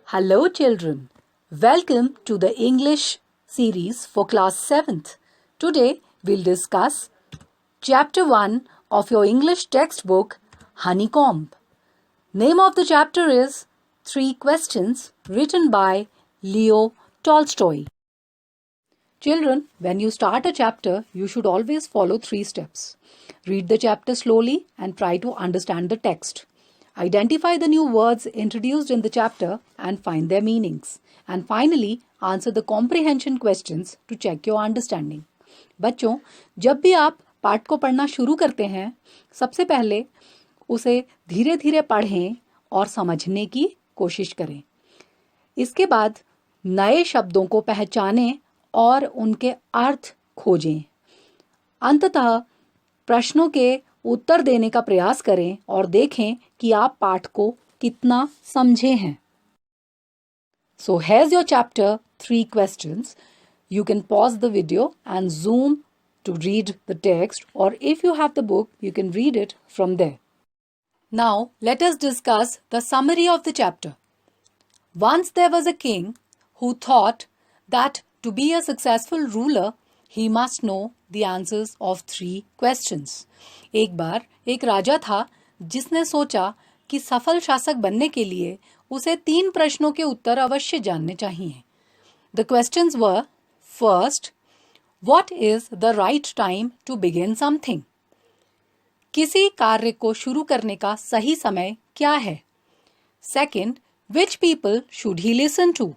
Hello children, welcome to the English series for class 7th. Today we'll discuss chapter 1 of your English textbook Honeycomb. Name of the chapter is Three Questions, written by Leo Tolstoy. Children, when you start a chapter, you should always follow 3 steps. Read the chapter slowly and try to understand the text. Identify the new words introduced in the chapter and find their meanings. And finally, answer the comprehension questions to check your understanding. बच्चों, जब भी आप पाठ को पढ़ना शुरू करते हैं, सबसे पहले उसे धीरे धीरे पढ़ें और समझने की कोशिश करें. इसके बाद नए शब्दों को पहचानें और उनके अर्थ खोजें. अंततः प्रश्नों के उत्तर देने का प्रयास करें और देखें कि आप पाठ को कितना समझे हैं. So here's your chapter 3 questions. You can pause the video and zoom to read the text, or if you have the book, you can read it from there. Now let us discuss the summary of the chapter. Once there was a king who thought that to be a successful ruler, he must know the answers of 3 questions. एक बार एक राजा था जिसने सोचा कि सफल शासक बनने के लिए उसे 3 प्रश्नों के उत्तर अवश्य जानने चाहिए. The questions were: First, what is the right time to begin something? किसी कार्य को शुरू करने का सही समय क्या है? Second, which people should he listen to?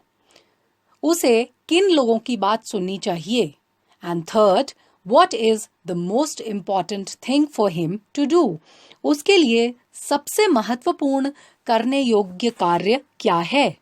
उसे किन लोगों की बात सुननी चाहिए? And third, what is the most important thing for him to do? उसके लिए सबसे महत्वपूर्ण करने योग्य कार्य क्या है?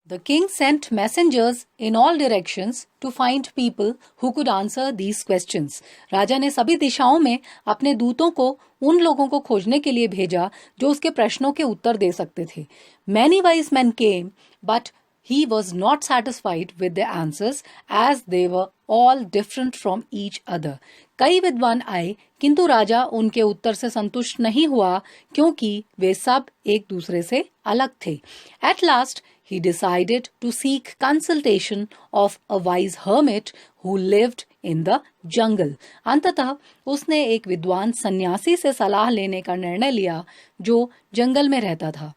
The king sent messengers in all directions to find people who could answer these questions. राजा ने सभी दिशाओं में अपने दूतों को उन लोगों को खोजने के लिए भेजा जो उसके प्रश्नों के उत्तर दे सकते थे. Many wise men came, but he was not satisfied with their answers as they were all different from each other. कई विद्वान आए किंतु राजा उनके उत्तर से संतुष्ट नहीं हुआ क्योंकि वे सब एक दूसरे से अलग थे. At last he decided to seek consultation of a wise hermit who lived in the jungle. अंततः उसने एक विद्वान सन्यासी से सलाह लेने का निर्णय लिया जो जंगल में रहता था.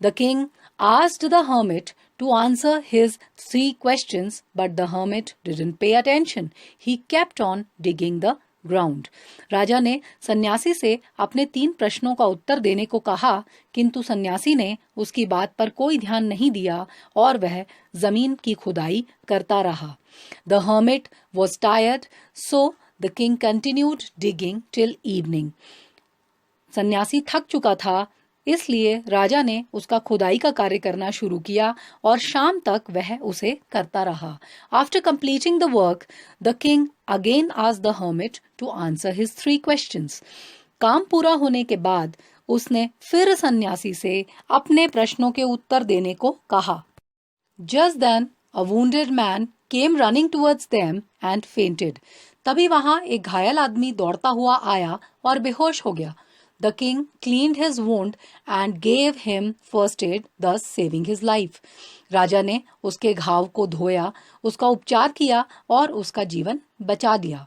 The king asked the hermit to answer his 3 questions, but the hermit didn't pay attention. He kept on digging the ground. राजा ने सन्यासी से अपने 3 प्रश्नों का उत्तर देने को कहा, किंतु सन्यासी ने उसकी बात पर कोई ध्यान नहीं दिया और वह जमीन की खुदाई करता रहा. The hermit was tired, so the king continued digging till evening. सन्यासी थक चुका था, इसलिए राजा ने उसका खुदाई का कार्य करना शुरू किया और शाम तक वह उसे करता रहा. After completing the work, the king again asked the hermit to answer his 3 questions. काम पूरा होने के बाद उसने फिर सन्यासी से अपने प्रश्नों के उत्तर देने को कहा. Just then, a wounded man came running towards them and fainted. तभी वहां एक घायल आदमी दौड़ता हुआ आया और बेहोश हो गया. The king cleaned his wound and gave him first aid, thus saving his life. राजा ने उसके घाव को धोया, उसका उपचार किया और उसका जीवन बचा दिया.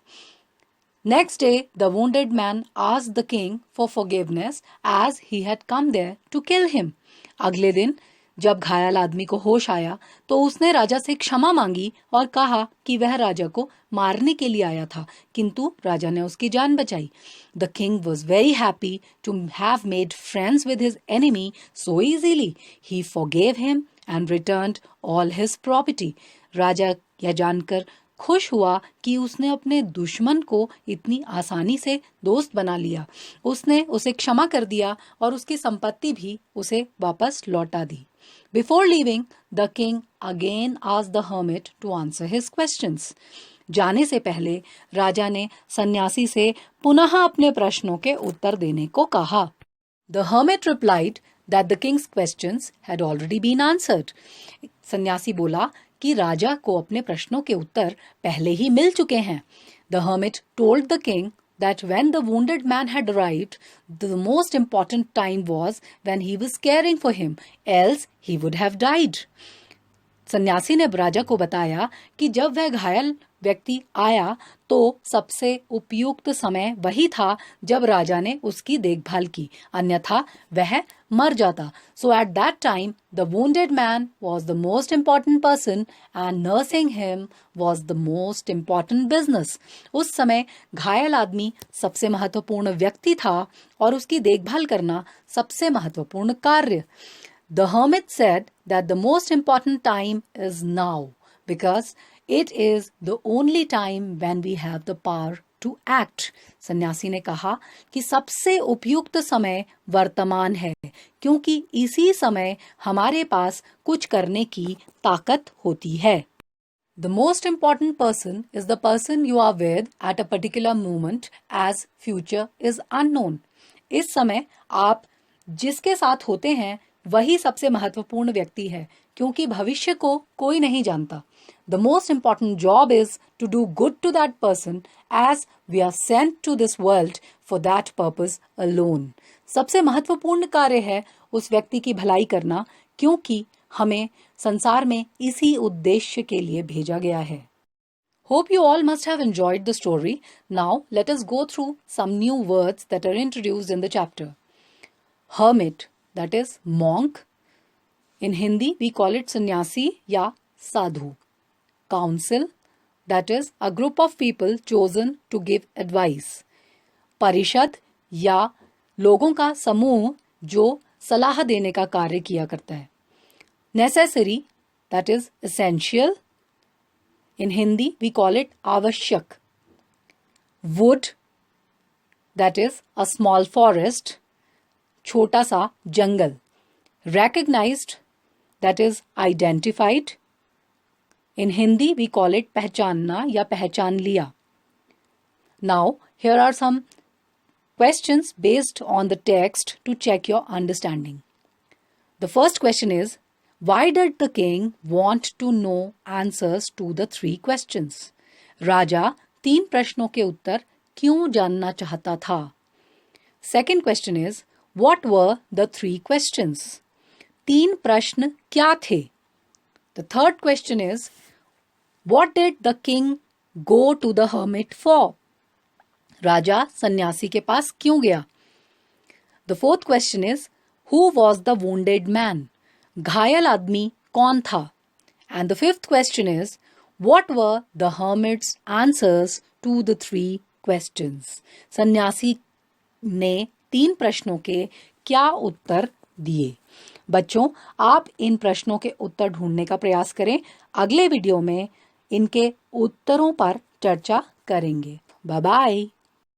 Next day, the wounded man asked the king for forgiveness as he had come there to kill him. अगले दिन जब घायल आदमी को होश आया तो उसने राजा से क्षमा मांगी और कहा कि वह राजा को मारने के लिए आया था, किंतु राजा ने उसकी जान बचाई. The king was very happy to have made friends with his enemy so easily. He forgave him and returned all his property. राजा यह जानकर खुश हुआ कि उसने अपने दुश्मन को इतनी आसानी से दोस्त बना लिया. उसने उसे क्षमा कर दिया और उसकी संपत्ति भी उसे वापस लौटा दी. Before leaving, the king again asked the hermit to answer his questions. जाने से पहले राजा ने सन्यासी से पुनः अपने प्रश्नों के उत्तर देने को कहा. The hermit replied that the king's questions had already been answered. सन्यासी बोला कि राजा को अपने प्रश्नों के उत्तर पहले ही मिल चुके हैं. The hermit told the king that when the wounded man had arrived, the most important time was when he was caring for him, else he would have died. सन्यासी ने राजा को बताया कि जब वह घायल व्यक्ति आया तो सबसे उपयुक्त समय वही था जब राजा ने उसकी देखभाल की, अन्यथा वह मर जाता. So at that time the wounded man was the most important person and nursing him was the most important business. उस समय घायल आदमी सबसे महत्वपूर्ण व्यक्ति था और उसकी देखभाल करना सबसे महत्वपूर्ण कार्य. The hermit said that the most important time is now because it is the only time when we have the power to act. सन्यासी ने कहा कि सबसे उपयुक्त समय वर्तमान है क्योंकि इसी समय हमारे पास कुछ करने की ताकत होती है. The most important person is the person you are with at a particular moment as future is unknown. इस समय आप जिसके साथ होते हैं वही सबसे महत्वपूर्ण व्यक्ति है क्योंकि भविष्य को कोई नहीं जानता. The most important job is to do good to that person as we are sent to this world for that purpose alone. सबसे महत्वपूर्ण कार्य है उस व्यक्ति की भलाई करना क्योंकि हमें संसार में इसी उद्देश्य के लिए भेजा गया है. Hope you all must have enjoyed the story. Now let us go through some new words that are introduced in the chapter. Hermit, that is monk. In Hindi we call it sannyasi या sadhu. Council, that is a group of people chosen to give advice. परिषद या लोगों का समूह जो सलाह देने का कार्य किया करता है. Necessary, that is essential. In Hindi we call it आवश्यक. Wood, that is a small forest, छोटा सा जंगल. Recognized, that is identified. In Hindi we call it पहचानना या पहचान लिया. Now here are some questions based on the text to check your understanding. The first question is, why did the king want to know answers to the 3 questions? राजा 3 प्रश्नों के उत्तर क्यों जानना चाहता था? Second question is, what were the 3 questions? 3 प्रश्न क्या थे? The third question is, what did the king go to the hermit for? राजा सन्यासी के पास क्यों गया? The fourth question is, who was the wounded man? घायल आदमी कौन था? And the fifth question is, what were the hermit's answers to the 3 questions? सन्यासी ने 3 प्रश्नों के क्या उत्तर दिए? बच्चों, आप इन प्रश्नों के उत्तर ढूंढने का प्रयास करें. अगले वीडियो में इनके उत्तरों पर चर्चा करेंगे. Bye bye.